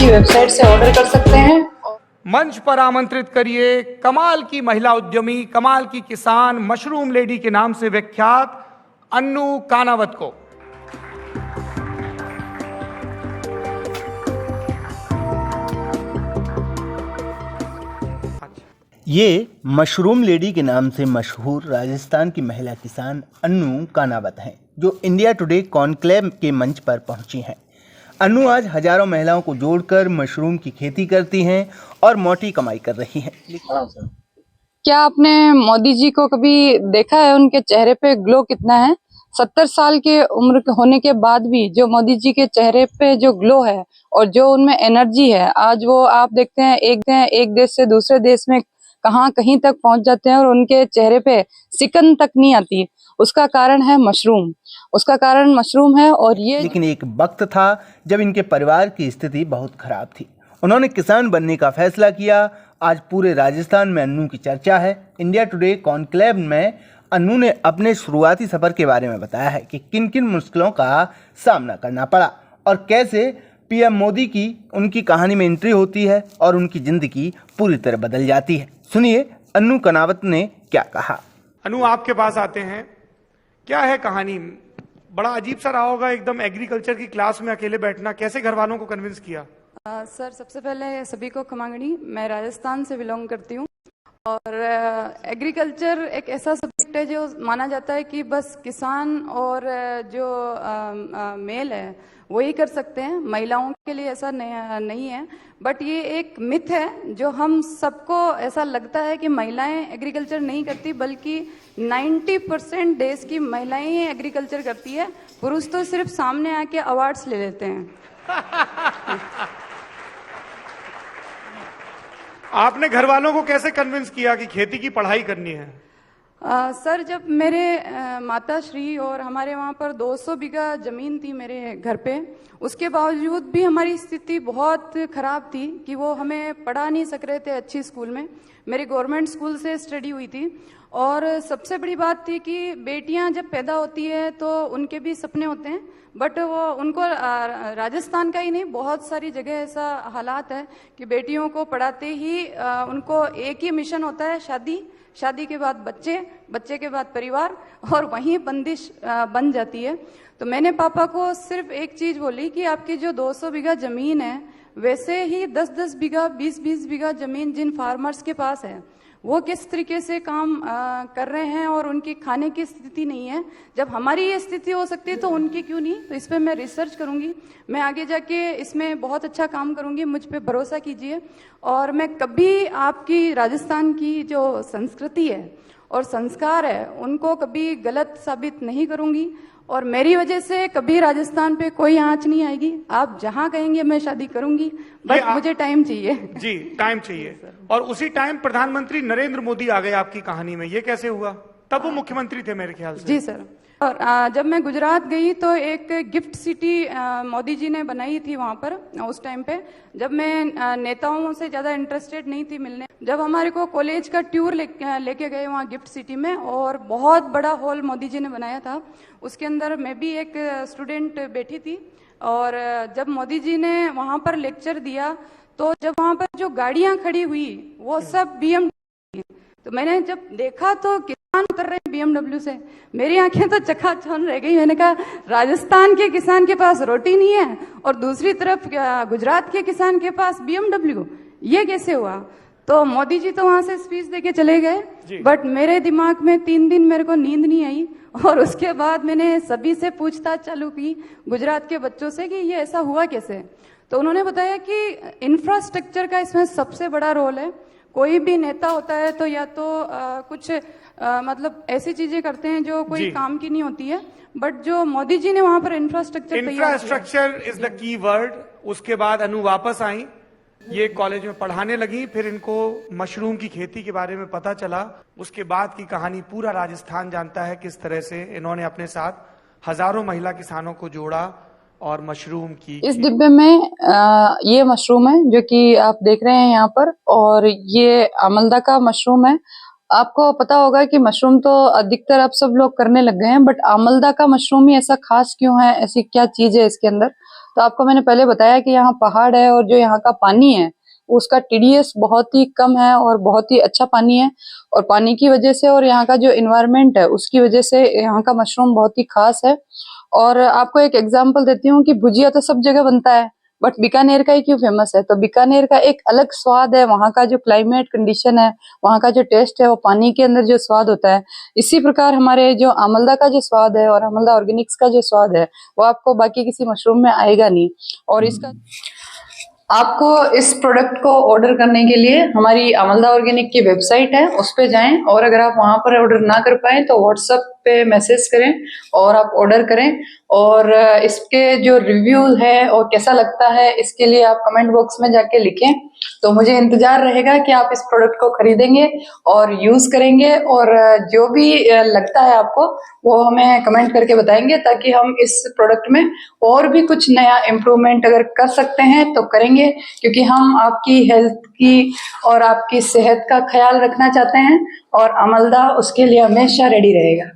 की वेबसाइट से ऑर्डर कर सकते हैं। मंच पर आमंत्रित करिए कमाल की महिला उद्यमी, कमाल की किसान, मशरूम लेडी के नाम से विख्यात अन्नू कानावत को। ये मशरूम लेडी के नाम से मशहूर राजस्थान की महिला किसान अन्नू कानावत हैं, जो इंडिया टुडे कॉन्क्लेव के मंच पर पहुंची हैं। अन्नू आज हजारों महिलाओं को जोड़कर मशरूम की खेती करती हैं और मोटी कमाई कर रही हैं। क्या आपने मोदी जी को कभी देखा है? उनके चेहरे पे ग्लो कितना है। 70 साल के उम्र होने के बाद भी जो मोदी जी के चेहरे पे जो ग्लो है और जो उनमें एनर्जी है, आज वो आप देखते हैं एक देश से दूसरे देश में कहीं तक पहुंच जाते हैं और उनके चेहरे पे सिकन तक नहीं आती। उसका कारण है मशरूम, उसका कारण मशरूम है। और ये लेकिन एक वक्त था जब इनके परिवार की स्थिति बहुत खराब थी। उन्होंने किसान बनने का फैसला किया। आज पूरे राजस्थान में अन्नू की चर्चा है। इंडिया टुडे कॉन्क्लेव में अन्नू ने अपने शुरुआती सफर के बारे में बताया है कि किन किन मुश्किलों का सामना करना पड़ा और कैसे पीएम मोदी की उनकी कहानी में एंट्री होती है और उनकी जिंदगी पूरी तरह बदल जाती है। सुनिए अन्नू कानावत ने क्या कहा। अनु, आपके पास आते हैं, क्या है कहानी? बड़ा अजीब सा रहा होगा एकदम एग्रीकल्चर की क्लास में अकेले बैठना। कैसे घर वालों को कन्विंस किया? सर, सबसे पहले सभी को खमागणी, मैं राजस्थान से बिलोंग करती हूँ और एग्रीकल्चर एक ऐसा सब्जेक्ट है जो माना जाता है कि बस किसान और जो मेल है वही कर सकते हैं, महिलाओं के लिए ऐसा नहीं है। बट ये एक मिथ है जो हम सबको ऐसा लगता है कि महिलाएं एग्रीकल्चर नहीं करती, बल्कि 90% देश की महिलाएं ही एग्रीकल्चर करती है। पुरुष तो सिर्फ सामने आके अवार्ड्स ले लेते हैं। आपने घर वालों को कैसे कन्विंस किया कि खेती की पढ़ाई करनी है? सर, जब मेरे माता श्री और हमारे वहाँ पर 200 बीघा जमीन थी मेरे घर पे, उसके बावजूद भी हमारी स्थिति बहुत खराब थी कि वो हमें पढ़ा नहीं सक रहे थे अच्छी स्कूल में। मेरी गवर्नमेंट स्कूल से स्टडी हुई थी और सबसे बड़ी बात थी कि बेटियां जब पैदा होती है तो उनके भी सपने होते हैं, बट वो उनको राजस्थान का ही नहीं, बहुत सारी जगह ऐसा हालात है कि बेटियों को पढ़ाते ही उनको एक ही मिशन होता है, शादी के बाद बच्चे, बच्चे के बाद परिवार, और वहीं बंदिश बन जाती है। तो मैंने पापा को सिर्फ एक चीज बोली कि आपकी जो 200 बीघा जमीन है, वैसे ही 10-10 बीघा, 20-20 बीघा जमीन जिन फार्मर्स के पास है वो किस तरीके से काम कर रहे हैं और उनकी खाने की स्थिति नहीं है। जब हमारी ये स्थिति हो सकती है तो उनकी क्यों नहीं? तो इस पर मैं रिसर्च करूंगी, मैं आगे जाके इसमें बहुत अच्छा काम करूंगी, मुझ पे भरोसा कीजिए। और मैं कभी आपकी राजस्थान की जो संस्कृति है और संस्कार है उनको कभी गलत साबित नहीं करूंगी और मेरी वजह से कभी राजस्थान पे कोई आंच नहीं आएगी। आप जहां कहेंगे मैं शादी करूंगी, बट मुझे टाइम चाहिए। जी, टाइम चाहिए। और उसी टाइम प्रधानमंत्री नरेंद्र मोदी आ गए आपकी कहानी में, ये कैसे हुआ? तब वो मुख्यमंत्री थे मेरे ख्याल से। जी सर। और जब मैं गुजरात गई तो एक गिफ्ट सिटी मोदी जी ने बनाई थी वहां पर उस टाइम पे, जब मैं नेताओं से ज्यादा इंटरेस्टेड नहीं थी मिलने। जब हमारे को कॉलेज का टूर लेके गए वहाँ गिफ्ट सिटी में, और बहुत बड़ा हॉल मोदी जी ने बनाया था, उसके अंदर मैं भी एक स्टूडेंट बैठी थी। और जब मोदी जी ने वहां पर लेक्चर दिया तो जब वहां पर जो गाड़ियां खड़ी हुई वो सब BMW, तो मैंने जब देखा तो किसान उतर रहे हैं BMW से, मेरी आंखें तो चकाचौंध रह गई। मैंने कहा राजस्थान के किसान के पास रोटी नहीं है और दूसरी तरफ गुजरात के किसान के पास BMW, ये कैसे हुआ? तो मोदी जी तो वहां से स्पीच देके चले गए, बट मेरे दिमाग में 3 दिन मेरे को नींद नहीं आई। और उसके बाद मैंने सभी से पूछताछ चालू की, गुजरात के बच्चों से, कि ये ऐसा हुआ कैसे। तो उन्होंने बताया कि इंफ्रास्ट्रक्चर का इसमें सबसे बड़ा रोल है। कोई भी नेता होता है तो या तो कुछ मतलब ऐसी चीजें करते हैं जो कोई काम की नहीं होती है, बट जो मोदी जी ने वहां पर infrastructure is the key word. उसके बाद अनु वापस आई, ये कॉलेज में पढ़ाने लगी, फिर इनको मशरूम की खेती के बारे में पता चला। उसके बाद की कहानी पूरा राजस्थान जानता है, किस तरह से इन्होंने अपने साथ हजारों महिला किसानों को जोड़ा और मशरूम की। इस डिब्बे में ये मशरूम है जो कि आप देख रहे हैं यहाँ पर, और ये अमलदा का मशरूम है। आपको पता होगा कि मशरूम तो अधिकतर अब सब लोग करने लग गए हैं, बट अमलदा का मशरूम ही ऐसा खास क्यों है, ऐसी क्या चीज है इसके अंदर? तो आपको मैंने पहले बताया कि यहाँ पहाड़ है और जो यहाँ का पानी है उसका टीडीएस बहुत ही कम है और बहुत ही अच्छा पानी है। और पानी की वजह से और यहाँ का जो इन्वायरमेंट है उसकी वजह से यहाँ का मशरूम बहुत ही खास है। और आपको एक एग्जांपल देती हूँ कि भुजिया तो सब जगह बनता है, बट बीकानेर का ही क्यों फेमस है? तो बीकानेर का एक अलग स्वाद है, वहाँ का जो क्लाइमेट कंडीशन है, वहाँ का जो टेस्ट है, वो पानी के अंदर जो स्वाद होता है। इसी प्रकार हमारे जो आमलदा का जो स्वाद है और आमलदा ऑर्गेनिक्स का जो स्वाद है वो आपको बाकी किसी मशरूम में आएगा नहीं। और इसका आपको इस प्रोडक्ट को ऑर्डर करने के लिए हमारी आमलदा ऑर्गेनिक की वेबसाइट है, उस पे जाएं और अगर आप वहां पर ऑर्डर ना कर पाए तो व्हाट्सएप पे मैसेज करें और आप ऑर्डर करें। और इसके जो रिव्यू है और कैसा लगता है इसके लिए आप कमेंट बॉक्स में जाके लिखें, तो मुझे इंतजार रहेगा कि आप इस प्रोडक्ट को खरीदेंगे और यूज करेंगे। और जो भी लगता है आपको वो हमें कमेंट करके बताएंगे, ताकि हम इस प्रोडक्ट में और भी कुछ नया इम्प्रूवमेंट अगर कर सकते हैं तो करेंगे, क्योंकि हम आपकी हेल्थ की और आपकी सेहत का ख्याल रखना चाहते हैं और अमलदा उसके लिए हमेशा रेडी रहेगा।